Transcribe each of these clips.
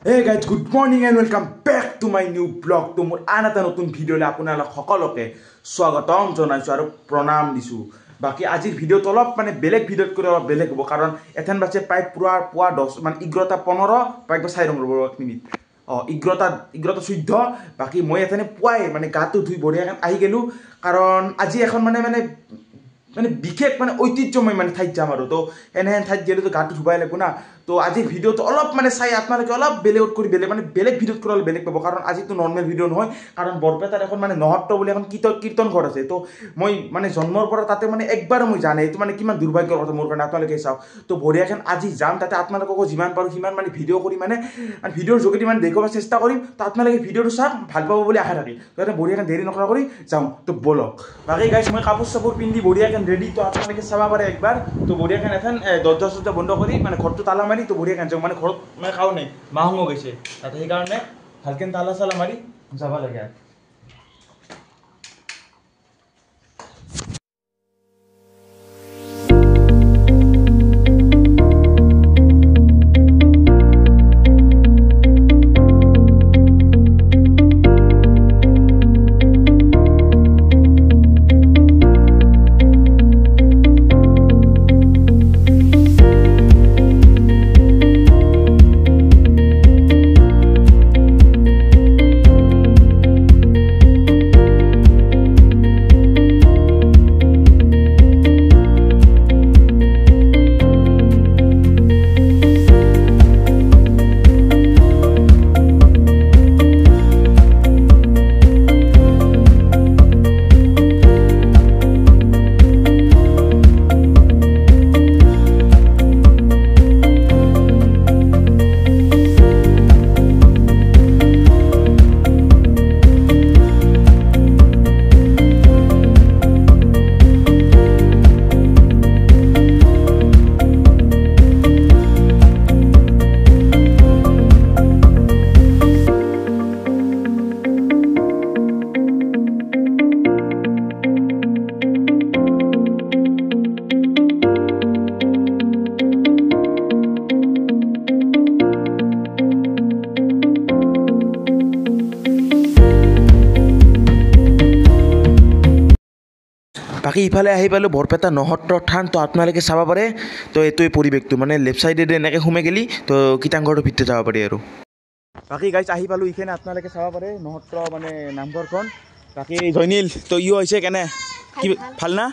Hey guys, good morning and welcome back to my new blog. To মোৰ আন এটা নতুন ভিডিঅ'লৈ আপোনালোক সকলোকে স্বাগতম জনাইছোঁ আৰু প্ৰণাম দিছোঁ। বাকি আজিৰ ভিডিঅ'টো অলপ মানে বেলেগ ভিডিঅ'ত কৰি অলপ বেলেগ হ'ব কাৰণ এথেন বাজে প্ৰায় পুৱা 10 মানে 11:15 প্ৰায় 4 মিনিট 11:14 বাকি মই এথেনে পুৱাই মানে গাটো ধুই বঢ়িয়াকৈ আহি গেলোঁ কাৰণ আজি এখন মানে বিশেষ মানে ঐতিহ্যময় মানে ঠাইত যাম আৰু তো এনেহেন ঠাইত গেলে তো গাটো ধুবাই লাগিব না তো আজিৰ ভিডিঅ'টো অলপ মানে চাই আপোনালোকে অলপ বেলেগত কৰি বেলেগ ভিডিঅ'ত কৰি অলপ বেলেগ পাব কাৰণ আজিতো নৰ্মেল ভিডিঅ' নহয় কাৰণ বৰপেটাত এখন মানে নহট্ট বুলি এখন কীৰ্তন ঘৰ আছে তো মই মানে জন্মৰ পৰা তাতে মানে একবাৰো মই জানে এইটো মানে কিমান দুৰ্ভাগ্যৰ কথা মোৰ কাৰণে আপোনালোকে চাওক তো বঢ়িয়াখন আজি যাম তাতে আপোনালোককো যিমান পাৰোঁ সিমান মানে ভিডিঅ' কৰি মানে ভিডিঅ'ৰ যোগেদি মানে দেখুৱাব চেষ্টা কৰিম তো আপোনালোকে ভিডিঅ'টো চাওক ভাল পাব বুলি আশা ৰাখি তো এটা বঢ়িয়াখন দেৰি নকৰা কৰি যাওঁ তো বলক বাকী গাইছ মই কাপোৰ চাপোৰ পিন্ধি বঢ়িয়াখন ৰেডি তো আপোনালোকে চাব পাৰে একবাৰ তো বঢ়িয়াখন এখন দৰ্জা বন্ধ কৰি মানে ঘৰটো তালা মাৰি তো বঢ়িয়াখন যাওঁ মানে ঘৰত মানে খাওঁ নাই মাহো গৈছে তাতে সেইকাৰণে ভালকৈ তালা চালা মাৰি যাব লাগে আৰু বাকী ইফালে আহি পালোঁ বৰপেটা নহট্ট থান তো আপোনালোকে চাব পাৰে তো এইটোৱে পৰিৱেশটো মানে লেফ্ট চাইডেদি এনেকৈ সোমাই গেলি তো কীৰ্তনঘৰটোৰ ভিতৰত যাব পাৰি আৰু বাকী গাইছ আহি পালোঁ ইখনে আপোনালোকে চাব পাৰে নহট্ট মানে নামঘৰখন বাকী জয়নীল তো ইও হৈছে কেনে কি ভাল না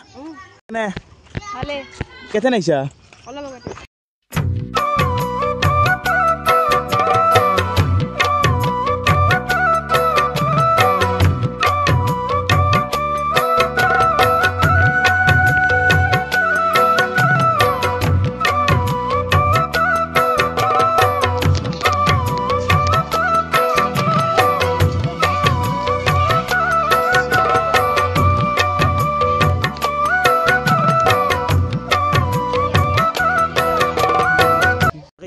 কেনে কেথেন আহিছা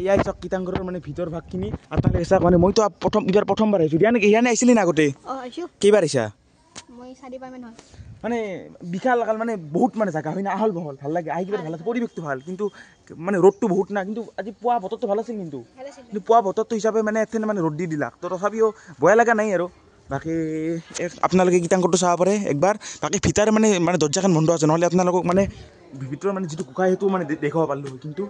ইয়াৰ চক কীৰ্তনঘৰৰ মানে ভিতৰ ভাগখিনি আপোনালোকে চাওক মানে মইতো প্ৰথমবাৰ আহিছোঁ দিয়া নেকি ইয়ানে আহিছিলি না আগতে কেইবাৰ আহিছা মানে বিশাল মানে বহুত মানে জেগা হয় না আহল বহল ভাল লাগে আহি কিবা ভাল আছে পৰিৱেশটো ভাল কিন্তু মানে ৰ'দটো বহুত না কিন্তু আজি পুৱা বতৰটো ভাল আছিল কিন্তু পুৱা বতৰটো হিচাপে মানে এথেন মানে ৰ'দ দি দিলাক তো তথাপিও বেয়া লগা নাই আৰু বাকী আপোনালোকে কীৰ্তনঘৰটো চাব পাৰে একবাৰ বাকী ভিতৰে মানে দৰ্জাখন বন্ধ আছে নহ'লে আপোনালোকক মানে ভিতৰৰ মানে যিটো গোসাঁই সেইটো মানে দেখুৱাব পাৰিলোঁ কিন্তু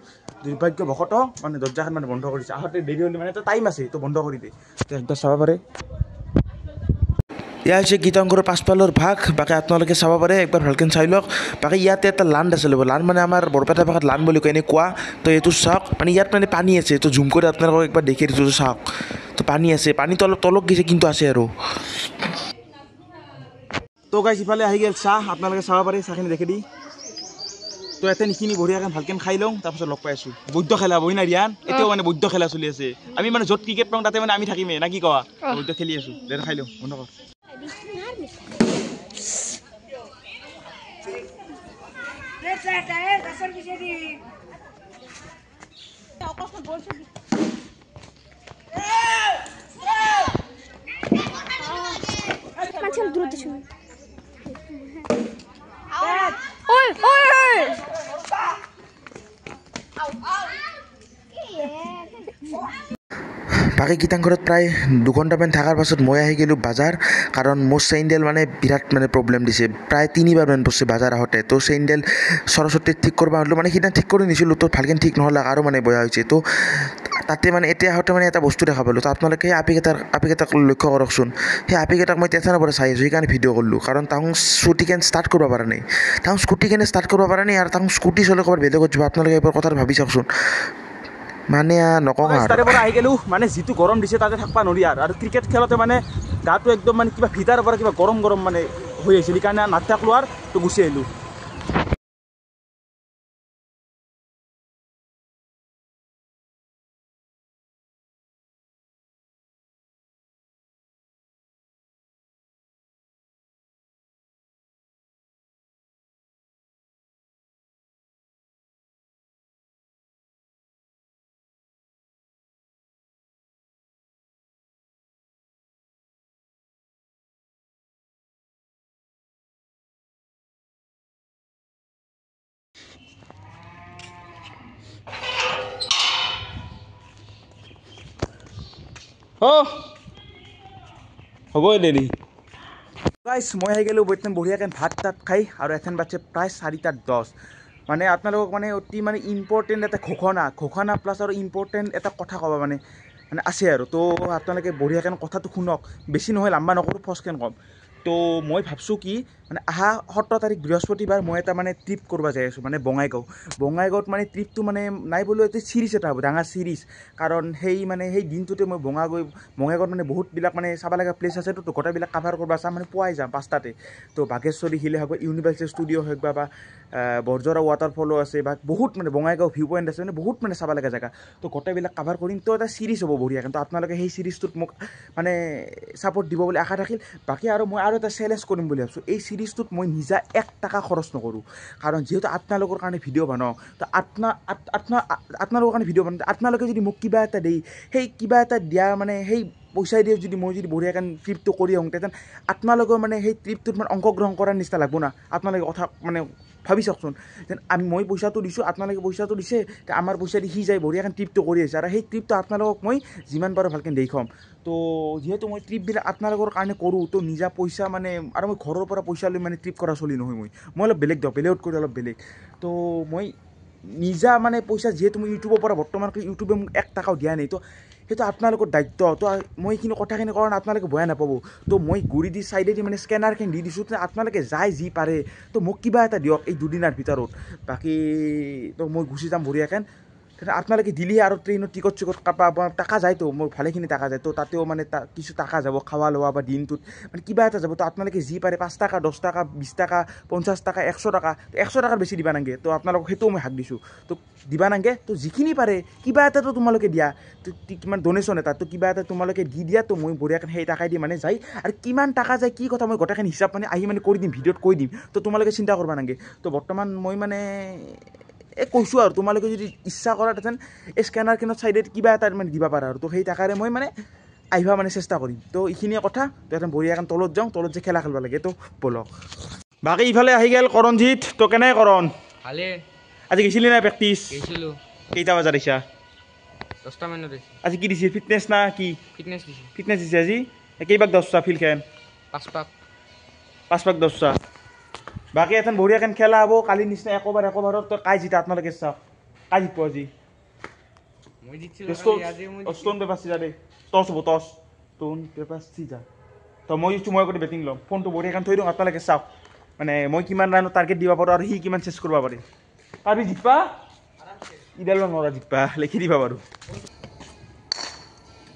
দুৰ্ভাগ্যবশতঃ মানে দৰ্জাখন মানে বন্ধ কৰিছে আহোঁতে দেৰি হ'লে মানে এটা টাইম আছে তো বন্ধ কৰি দিয়ে তো একবাৰ চাব পাৰে এয়া হৈছে কীৰ্তনঘৰৰ পাছফালৰ ভাগ বাকী আপোনালোকে চাব পাৰে একবাৰ ভালকৈ চাই লওক বাকী ইয়াতে এটা লাণ্ড আছে ল'ব লাণ্ড মানে আমাৰ বৰপেটা ভাষাত লাণ্ড বুলি কয় এনেই কোৱা তো এইটো চাওক মানে ইয়াত মানে পানী আছে তো জুম কৰি আপোনালোকক একবাৰ দেখি দিছোঁ চাওক তো পানী আছে পানীটো অলপ তলত গৈছে কিন্তু আছে আৰু তো গাইছ ইফালে আহি গ'ল চাহ আপোনালোকে চাব পাৰে চাহখিনি দেখি দি তো এতে নিখিনি বঢ়িয়াকৈ ভালকৈ খাই লওঁ তাৰপিছত লগ পাই আছোঁ বৈদ্য খেলা বহি নাই ৰিয়ান এতিয়াও মানে বৈদ্য খেলা চলি আছে আমি মানে য'ত ক্ৰিকেট পাওঁ তাতে মানে আমি থাকিমেই না কি কোৱা বৈদ্য খেলি আছোঁ দে খাই লওঁ বন্ধ কৰ বাকী গীতাং ঘৰত প্ৰায় 2 ঘণ্টামান থকাৰ পাছত মই আহি গ'লোঁ বাজাৰ কাৰণ মোৰ চেইনডেল মানে বিৰাট মানে প্ৰব্লেম দিছে প্ৰায় 3 বাৰমান বস্তু বাজাৰ আহোঁতে তো চেইনডেল সৰস্বতীত ঠিক কৰিব আহিলোঁ মানে সিদিনা ঠিক কৰি নিছিলোঁ তো ভালকৈ ঠিক নহ'লে আৰু মানে বেয়া হৈছে তো তাতে মানে এতিয়া আহোঁতে মানে এটা বস্তু দেখা পালোঁ তো আপোনালোকে সেই আপিকেইটাক লক্ষ্য কৰকচোন সেই আপিকেইটাক মই টেনশ্যনৰ পৰা চাই আছোঁ সেইকাৰণে ভিডিঅ' কৰিলোঁ কাৰণ তাহোঁ স্কুটিখন ষ্টাৰ্ট কৰিব পৰা নাই তাহোঁ স্কুটিখনে ষ্টাৰ্ট কৰিব পৰা নাই আৰু তাহোঁ স্কুটি চলাই ক'ৰবাত বেলেগত যাব আপোনালোকে এইবোৰ কথা ভাবি চাওকচোন মানে নকওঁ আৰু তাৰে পৰা আহি গ'লোঁ মানে যিটো গৰম দিছে তাতে থাকিব নোৱাৰি আৰু ক্ৰিকেট খেলতে মানে গাটো একদম মানে কিবা ভিতৰৰ পৰা কিবা গৰম মানে হৈ আছিল সেইকাৰণে নাথাকলোঁ আৰু তো গুচি আহিলোঁ হ'ব দেৰি গাইছ মই আহি গ'লোঁ বঢ়িয়াকৈ ভাত তাত খাই আৰু এথেন বাজছে প্ৰায় 4:10 মানে আপোনালোকক মানে অতি মানে ইম্পৰ্টেণ্ট এটা ঘোষণা প্লাছ আৰু ইম্পৰ্টেণ্ট এটা কথা ক'ব মানে আছে আৰু তো আপোনালোকে বঢ়িয়াকৈ কথাটো শুনক বেছি নহয় লাম্বা নকৰোঁ ফচকেন ক'ম তো মই ভাবছোঁ কি মানে 17 তাৰিখ বৃহস্পতিবাৰ মই এটা মানে ট্ৰিপ কৰিব যাই আছোঁ মানে বঙাইগাঁৱত মানে ট্ৰিপটো মানে নাই বোলো এইটো চিৰিজ এটা হ'ব ডাঙৰ চিৰিজ কাৰণ সেই দিনটোতে মই বঙাইগাঁৱত মানে বহুতবিলাক মানে চাব লগা প্লেচ আছে তো গোটেইবিলাক কাভাৰ কৰিব চাম মানে পুৱাই যাম 5টাতে তো বাঘেশ্বৰী হিলে হওক ইউনিভাৰ্চিটি ষ্টুডিঅ' হওক বা বৰজৰা ৱাটাৰফলো আছে বা বহুত মানে বঙাইগাঁও ভিউ পইণ্ট আছে মানে বহুত মানে চাব লগা জেগা তো গোটেইবিলাক কাভাৰ কৰিম তো এটা চিৰিজ হ'ব বঢ়িয়া কিন্তু আপোনালোকে সেই চিৰিজটোত মোক মানে ছাপৰ্ট দিব বুলি আশা থাকিল বাকী আৰু মই আৰু এটা চেলেঞ্জ কৰিম বুলি ভাবিছোঁ এই চিৰিজটোত মই নিজা 1 টকা খৰচ নকৰোঁ কাৰণ যিহেতু আপোনালোকৰ কাৰণে ভিডিঅ' বনাওঁ তো আপোনালোকৰ কাৰণে ভিডিঅ' বনাওঁ আপোনালোকে যদি মোক কিবা এটা দেই সেই কিবা এটা দিয়া মানে সেই পইচাই দিয়ে যদি মই যদি বঢ়িয়াকৈ ট্ৰিপটো কৰি আহোঁ তেতিয়া আপোনালোকৰ মানে সেই ট্ৰিপটোত মানে অংশগ্ৰহণ কৰাৰ নিচিনা লাগব না আপোনালোকে কথা মানে ভাবি চাওকচোন যেন মই পইচাটো দিছোঁ আপোনালোকে পইচাটো দিছে আমাৰ পইচা দি সি যায় বঢ়িয়াকৈ ট্ৰিপটো কৰি আছে আৰু সেই ট্ৰিপটো আপোনালোকক মই যিমান পাৰোঁ ভালকৈ দেখুৱাম তো যিহেতু মই ট্ৰিপবিলাক আপোনালোকৰ কাৰণে কৰোঁ তো নিজা পইচা মানে আৰু মই ঘৰৰ পৰা পইচা লৈ মানে ট্ৰিপ কৰা চলি নহয় মই অলপ বেলেগ দিওঁ বেলেগত কৰি অলপ বেলেগ তো মই নিজা মানে পইচা যিহেতু মই ইউটিউবৰ পৰা বৰ্তমানকৈ ইউটিউবে মোক 1 টকাও দিয়া নাই তো সেইটো আপোনালোকৰ দায়িত্ব তো মই এইখিনি কথাখিনি কাৰণ আপোনালোকে বেয়া নাপাব তো মই গুৰিদি চাইডেদি মানে স্কেনাৰখিনি দি দিছোঁ তো আপোনালোকে যায় যি পাৰে তো মোক কিবা এটা দিয়ক এই 2 দিনৰ ভিতৰত বাকী তো মই গুচি যাম বঢ়িয়াকৈ আপোনালোকে দিলেহে আৰু ট্ৰেইনৰ টিকট টাকা যায়তো মোৰ ভালেখিনি টাকা যায় তো তাতেও মানে কিছু টাকা যাব খোৱা লোৱা বা দিনটোত মানে কিবা এটা যাব তো আপোনালোকে যি পাৰে 5 টকা 10 টকা 20 টকা 50 টকা 100 টকা 100 টকাৰ বেছি দিবা নাগে তো আপোনালোকক সেইটোও মই হাক দিছোঁ তো দিবা নাগে তো যিখিনি পাৰে কিবা এটাতো তোমালোকে দিয়া তো কিমান ডনেশ্যন এটা তো কিবা এটা তোমালোকে দি দিয়া তো মই বঢ়িয়াকৈ সেই টাকাই দি মানে যাই আৰু কিমান টাকা যায় কি কথা মই গোটেইখিনি হিচাপ মানে আহি মানে কৰি দিম ভিডিঅ'ত কৈ দিম তো তোমালোকে চিন্তা কৰিব নাগে তো বৰ্তমান মই মানে কৈছোঁ আৰু তোমালোকে যদি ইচ্ছা কৰা তেথেন এই স্কেনাৰখনত চাইডত কিবা এটা মানে দিব পাৰা আৰু তো সেই টাকাৰে মই মানে আহিবা মানে চেষ্টা কৰিম তো এইখিনিয়ে কথা তো এখন বঢ়িয়াকৈ তলত যাওঁ তলত যে খেলা খেলিব লাগে তো বলক বাকী ইফালে আহি গ'ল কৰণজিৎ তো কেনেকৈ কৰণ ভালে আজি গৈছিলি নাই প্ৰেক্টিচ গৈছিলোঁ কেইটা বজাত আহিছা 10টা মানত আজি কি দিছে ফিটনেছ না কি ফিটনেছ দিছে আজি কেইবাক 10টা ফিল্ডখন 5 পাক 10টা বাকী এখন বঢ়িয়াখন খেলা হ'ব কালি নিচিনা একবাৰত তো কাই জিতা আপোনালোকে চাওক কাই জিতব আজি মই জিতছিলোঁ ষ্ট'ন পেপাৰ চিজা দেই টছ হ'ব টছ ষ্ট'ন পেপাৰ চিজা তো মই আগতে বেটিং ল'ম ফোনটো বঢ়িয়াখন থৈ দিওঁ আপোনালোকে চাওক মানে মই কিমান ৰাণৰ টাৰ্গেট দিব পাৰোঁ আৰু সি কিমান চেছ কৰিব পাৰে পাৰবি জিতবা ইডালো নোৱাৰা জিতবা লিখি দিবা বাৰু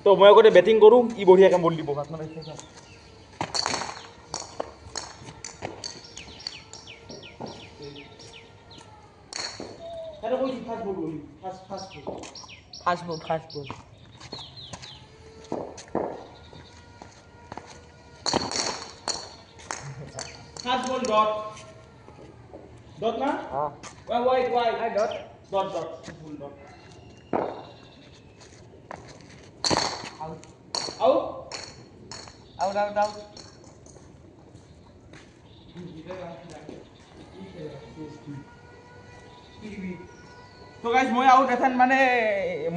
তো মই আগতে বেটিং কৰোঁ ই বঢ়িয়াকৈ বল দিব আপোনালোকে চাওক ফাষ্ট বল ডট না wide dot full dot out তো গাইজ মই আউট এথেন মানে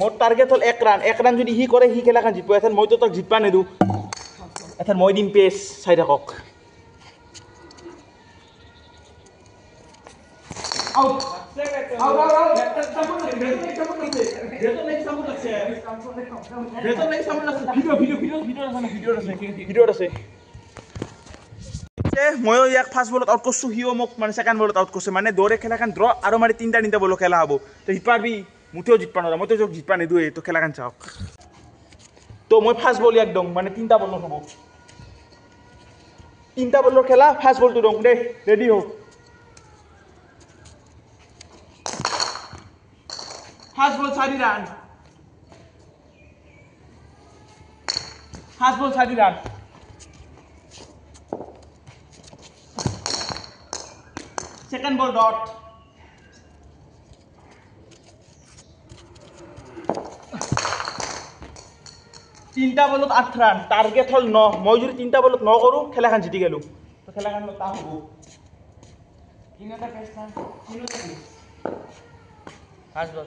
মোৰ টাৰ্গেট হ'ল 1 ৰান যদি সি কৰে সি খেলাখন জিতব এথেন মইতো তাক জিতবা নেদো এথেন মই দিম পেচ চাই থাকক আউট ময়ো ইয়াক ফাৰ্ষ্ট বলত আউট কৰিছোঁ সিও মোক মানে ছেকেণ্ড বলত আউট কৰিছে মানে দৌৰে খেলাখন ড্ৰ আৰু মানে 3টা বল খেলা হ'ব তো জিতবা পাৰবি মুঠেও জিতবা নোৱাৰা মইতো তোক জিতবা নিদোৱে তো খেলাখন চাওক তো মই ফাৰ্ষ্ট বল ইয়াক দিওঁ মানে 3টা বলত হ'ব 3টা বলৰ খেলা ফাৰ্ষ্ট বলটো দিওঁ দেই ৰেডি হওক ফাৰ্ষ্ট বল 4 ৰান ফাৰ্ষ্ট বল 4 ৰান সেকেন্ড বল ডট তিনটা বলত 8 রান টার্গেট হল 9 মই যদি 3টা বলত 9 করো খেলাখান জিতি গেল তো খেলাখান তা হবো তিনটা পেস না তিনটা পেস ফার্স্ট বল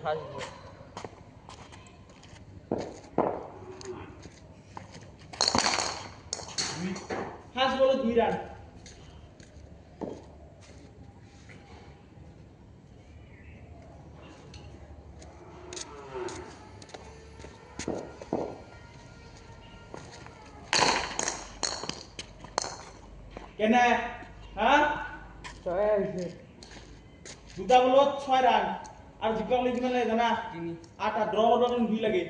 ফার্স্ট বল 2 রান কেনে হ্যাঁ 6 আইছে দুটা বলত 6 রান আর জিতবা লাগি কিমান লাগে জানা 8 আর ড্র করবা কিন্তু 2 লাগে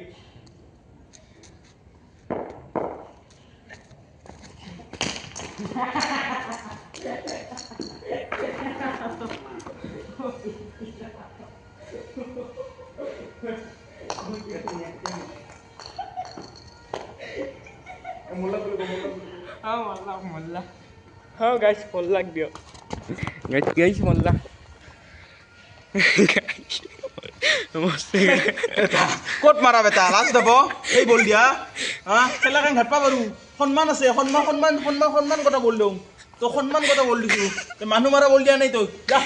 মোল্লা হ্যাঁ গাইস মোল্লা দিও গাইস মোল্লা ক'ত মাৰা বেটা লাজ দেব এই বল দিয়া হ্যাঁ খেলাখান ঘাটবা পাৰো সন্মান আছে সন্মান কথা বল দিওঁ তো সন্মান কথা বল দিছো মানুহ মাৰা বল দিয়া নাই তই যা